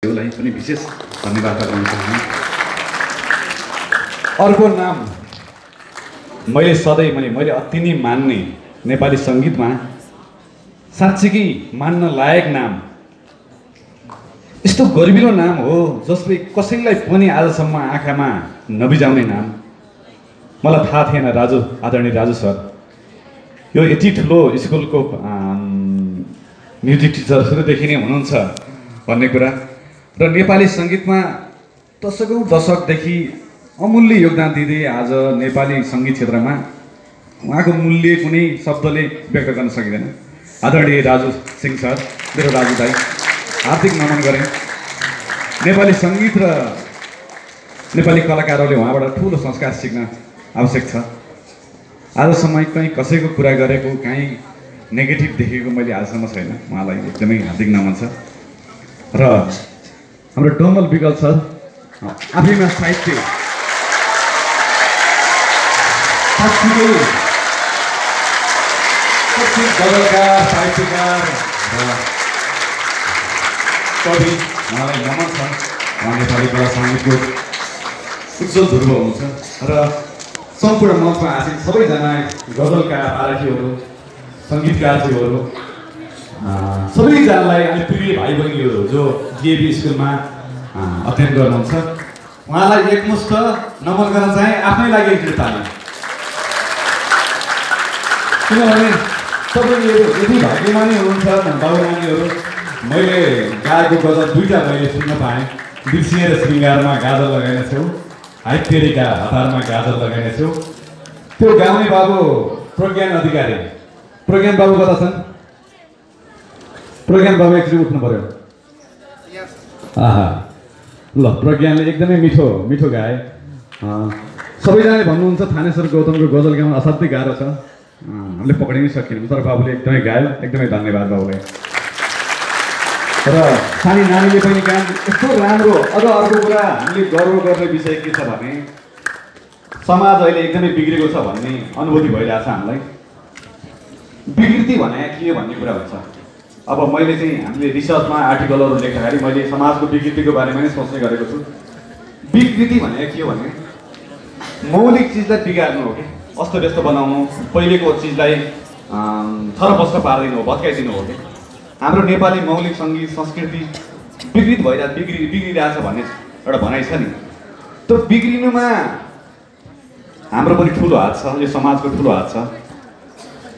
लाई पनि विशेष धन्यवाद दिन चाहन्छु। अर्को नाम मैले सधैँ मैले अति नै मान्ने नेपाली सङ्गीतमा साँच्चीकै मान्न लायक नाम, यस्तो गर्विलो नाम हो जसले कसैलाई पनि आजसम्म आँखामा नबिजाउने नाम। मलाई थाहा थिएन आदरणीय राजु सर यो यति ठुलो स्कुलको म्युजिक टिचर सुरुदेखि नै हुनुहुन्छ भन्ने कुरा र नेपाली सङ्गीतमा दशकौँ दशकदेखि अमूल्य योगदान दिँदै आज नेपाली सङ्गीत क्षेत्रमा उहाँको मूल्य कुनै शब्दले व्यक्त गर्न सकिँदैन। आदरणीय राजु सिंह सर, मेरो राजु दाई, हार्दिक नमन गरेँ। नेपाली सङ्गीत र नेपाली कलाकारहरूले उहाँबाट ठुलो संस्कार सिक्न आवश्यक छ। आजसम्म कहीँ कसैको कुरा गरेको कहीँ नेगेटिभ देखेको मैले आजसम्म छैन। उहाँलाई एकदमै हार्दिक नमन छ। र हाम्रो डमल विकल सर आफैमा साहित्य गजलकार, साहित्यकार र कवि, उहाँलाई नमन छ। उहाँ नेपाली कला सङ्गीतको उज्जवल ध्रुव हुनुहुन्छ र सम्पूर्ण मञ्चमा आएका सबैजना गजलकार पारखीहरू, सङ्गीतकारजीहरू, सबैजनालाई अनि प्रिय भाइ बहिनीहरू जो डिएभी स्कुलमा अध्ययन गर्नुहुन्छ उहाँलाई एकमुष्ट नमन गर्न चाहे। आफ्नै लागि एक ताली, किनभने तपाईँहरू यति भाग्यमानी हुनुहुन्छ बाबु नानीहरू। मैले गाएको गजल दुईवटा मैले सुन्न पाएँ। बिर्सिएर श्रृङ्गारमा गाजल लगाइनेछौ, हाइतेरीका हतारमा गाजल लगाइनेछौ। त्यो गाउने बाबु प्रज्ञान अधिकारी। प्रज्ञान बाबु कता छन्? प्रज्ञान बाबु एकचोटि उठ्नु पर्यो। आहा, ल, प्रज्ञानले एकदमै मिठो मिठो गाए। सबैजनाले भन्नुहुन्छ थानेश्वर गौतमको गजल गाउन असाध्यै गाह्रो छ, हामीले पक्रिनै सकिनौँ, तर बाबुले एकदमै गायो। एकदमै धन्यवाद बाबुलाई। र सानी नानीले पनि गान यस्तो राम्रो। अझ अर्को कुरा हामीले गर्व गर्ने विषय के छ भने समाज अहिले एकदमै बिग्रेको छ भन्ने अनुभूति भइरहेछ हामीलाई। विकृति भने के हो भन्ने कुरा हुन्छ। अब मैले चाहिँ हामीले रिसर्चमा आर्टिकलहरू लेख्दाखेरि मैले समाजको विकृतिको बारेमा नै सोच्ने गरेको छु। विकृति भने के हो भने मौलिक चिजलाई बिगार्नु हो कि अस्तव्यस्त बनाउनु, पहिलेको चिजलाई छरपष्ट पारिदिनु हो, भत्काइदिनु हो कि। हाम्रो नेपाली मौलिक सङ्गीत संस्कृति बिग्रित बिग्रिरहेछ भन्ने एउटा भनाइ छ नि। त्यो बिग्रिनुमा हाम्रो पनि ठुलो हात छ, यो समाजको ठुलो हात छ।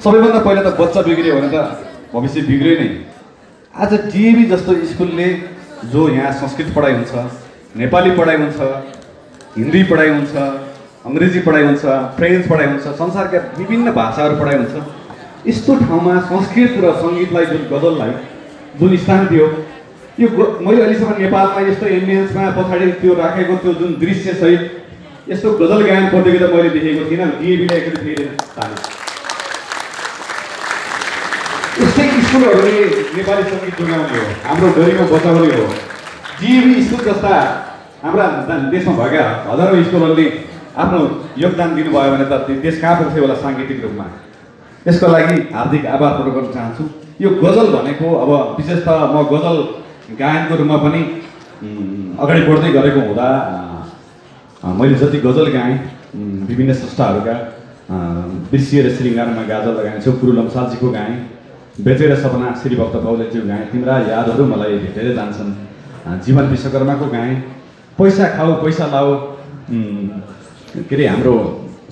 सबैभन्दा पहिला त बच्चा बिग्रियो भने त भविष्य बिग्रियो नै। आज डिएभी जस्तो स्कुलले जो यहाँ संस्कृत पढाइ हुन्छ, नेपाली पढाइ हुन्छ, हिन्दी पढाइ हुन्छ, अङ्ग्रेजी पढाइ हुन्छ, फ्रेन्च पढाइ हुन्छ, संसारका विभिन्न भाषाहरू पढाइ हुन्छ, यस्तो ठाउँमा संस्कृत र सङ्गीतलाई जुन गजललाई जुन स्थान दियो, यो मैले अहिलेसम्म नेपालमा यस्तो एम्बियन्समा पछाडि त्यो राखेको त्यो जुन दृश्य सहित यस्तो गजल गायन प्रतियोगिता मैले देखेको थिइनँ। डिएभीलाई एकचोटि फेरि ताली। यस्तै स्कुलहरूले नेपाली सङ्गीत जोगाउने हो, हाम्रो गरिमा बचाउने हो। डिएभी स्कुल जस्ता हाम्रा देशमा भएका हजारौँ स्कुलहरूले आफ्नो योगदान दिनुभयो भने त देश कहाँ पुग्थ्यो होला साङ्गीतिक रूपमा। यसको लागि हार्दिक आभार प्रकट गर्न चाहन्छु। यो गजल भनेको अब विशेष त म गजल गायनको रूपमा पनि अगाडि बढ्दै गरेको हुँदा मैले जति गजल गाएँ विभिन्न संस्थाहरूका बिर्सिएर श्रृङ्गारमा गाजल लगाएँ, गुरु लम्सालजीको गाएँ, बेचेर सपना श्रीभक्त पौडेलज्यू गाएँ, तिम्रा यादहरू मलाई भेटेर जान्छन्, जीवन विश्वकर्माको गाएँ, पैसा खाऊ पैसा लाऊ के अरे हाम्रो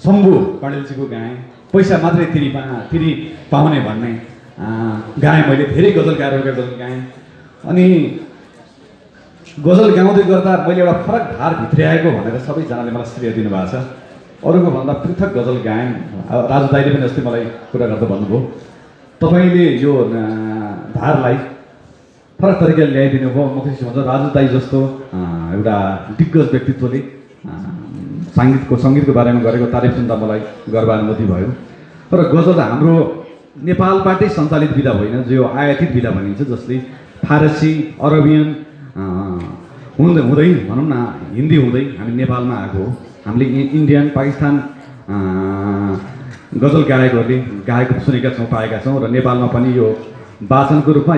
शम्भु कणेलजीको गाएँ, पैसा मात्रै तिरी पाउने भन्ने गाएँ। मैले धेरै गजलकारहरूका गजल गाएँ। अनि गजल गाउँदै गर्दा मैले एउटा फरक धार भित्र्याएको भनेर सबैजनाले मलाई श्रेय दिनुभएको छ। अरूको भन्दा पृथक गजल गाएँ। राजु दाइले पनि जस्तै मलाई कुरा गर्दा भन्नुभयो, तपाईँले यो धारलाई फरक तरिकाले ल्याइदिनु भयो। म खुसी हुन्छ राजु दाई जस्तो एउटा दिग्गज व्यक्तित्वले सङ्गीतको बारेमा गरेको तारिफ सुन्दा मलाई गर्वानुभूति भयो। तर गजल हाम्रो नेपालबाटै सञ्चालित विधा होइन, जो आयातित विधा भनिन्छ, जसले फारसी, अरबियन हुँदै भनौँ न हिन्दी हुँदै हामी नेपालमा आएको हो। हामीले इन्डियन, पाकिस्तान गजल गायकहरूले गाएको सुनेका छौँ, पाएका छौँ र नेपालमा पनि यो वाचनको रूपमा